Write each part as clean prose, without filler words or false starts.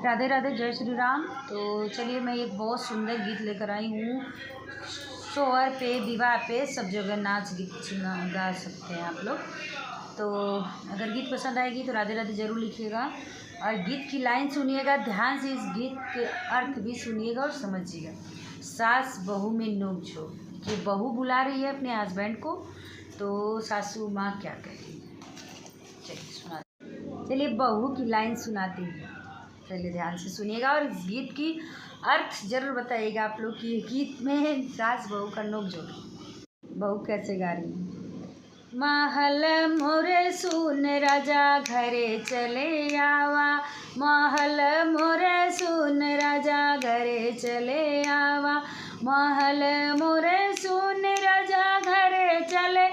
राधे राधे, जय श्री राम। तो चलिए मैं एक बहुत सुंदर गीत लेकर आई हूँ। सोहर पे, विवाह पे, सब जगह नाच गीत गा सकते हैं आप लोग। तो अगर गीत पसंद आएगी तो राधे राधे ज़रूर लिखिएगा और गीत की लाइन सुनिएगा, ध्यान से इस गीत के अर्थ भी सुनिएगा और समझिएगा। सास बहू में नोक झोंक, ये बहू बुला रही है अपने हस्बैंड को, तो सासू माँ क्या कह रही है, चलिए सुना। चलिए बहू की लाइन सुनाती हूँ, पहले ध्यान से सुनिएगा और इस गीत की अर्थ जरूर बताइएगा आप लोग कि गीत में सास बहू का नोक झोंक बहू कैसे गा रही है। महल मोरे सुन राजा घरे चले आवा, महल मोरे सुन राजा घरे चले आवा, महल मोरे सुन राजा घरे चले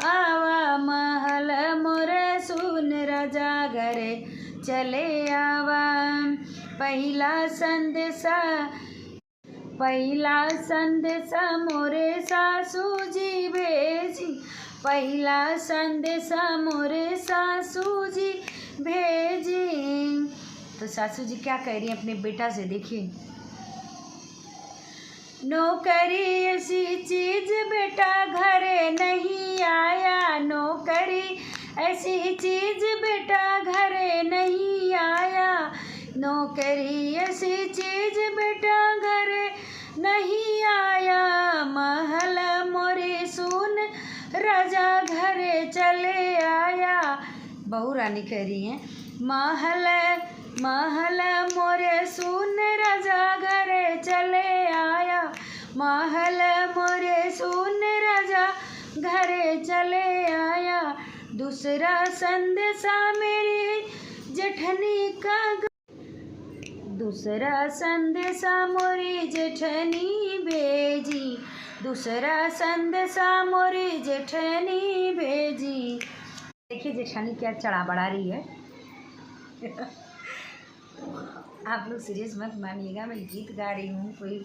आवा, महल मोरे सुन राजा घरे चले आवा। पहिला संदेशा मोरे सासू जी भेजी, पहिला संदेशा मोरे सासू जी भेजी। तो सासू जी क्या कह रही हैं अपने बेटा से, देखिए। नौकरी ऐसी चीज बेटा घरे नहीं आया, नौकरी ऐसी चीज बेटा घरे नहीं आया, नौकरी ऐसी चीज बेटा घरे नहीं आया, महल मोरे सुन राजा घरे चले आया। बहू रानी कह रही हैं, महल मोरे सुन राजा घरे चले आया, महल मोरे सुन राजा घरे चले आया। दूसरा संदेशा मेरी जेठनी का, दूसरा संदेशा मोरी जेठनी भेजी, दूसरा संदेशा मोरी जेठनी भेजी। देखिए जेठानी क्या चढ़ा बढ़ा रही है। आप लोग सीरियस मत मानिएगा, मैं गीत गा रही हूँ, कोई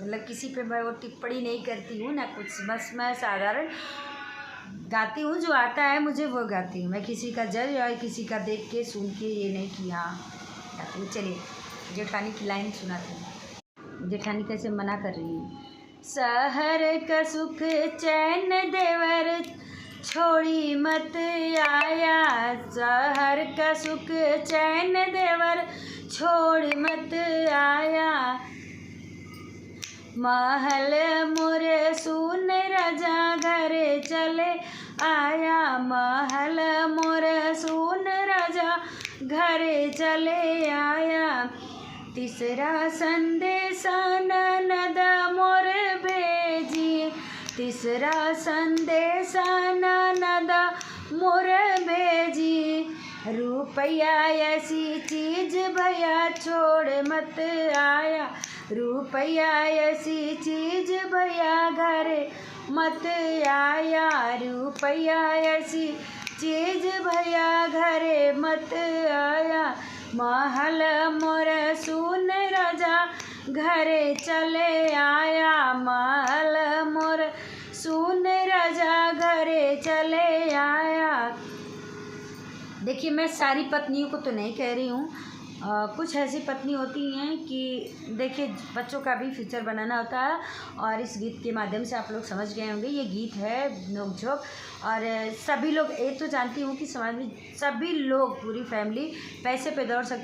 मतलब किसी पे मैं वो टिप्पणी नहीं करती हूँ ना कुछ, बस मैं साधारण गाती हूँ, जो आता है मुझे वो गाती हूँ। मैं किसी का जज या किसी का देख के सुन के ये नहीं कि हाँ गाती हूँ। चलिए जेठानी की लाइन सुनाती हूँ। जेठानी कैसे मना कर रही है। शहर का सुख चैन देवर छोड़ी मत आया, शहर का सुख चैन देवर छोड़ मत आया, महल मोरे सुन राजा घरे चले आया, महल मोरे सुन राजा घरे चले आया। तीसरा संदेशा ननद मोर भेजी, तीसरा संदेशा ननद मोर भेजी, रुपया ऐसी चीज भैया छोड़ मत आया, रुपया ऐसी चीज भैया घरे मत आया, रुपया ऐसी चीज भैया घरे मत आया, महल मोर सुन राजा घरे चले आया, महल मोर सुन राजा घरे चले आया। देखिए मैं सारी पत्नियों को तो नहीं कह रही हूँ, कुछ ऐसी पत्नी होती हैं कि देखिए बच्चों का भी फ्यूचर बनाना होता है, और इस गीत के माध्यम से आप लोग समझ गए होंगे ये गीत है नोक-झोंक। और सभी लोग, ये तो जानती हूँ कि समाज में सभी लोग, पूरी फैमिली पैसे पे दौड़ सकती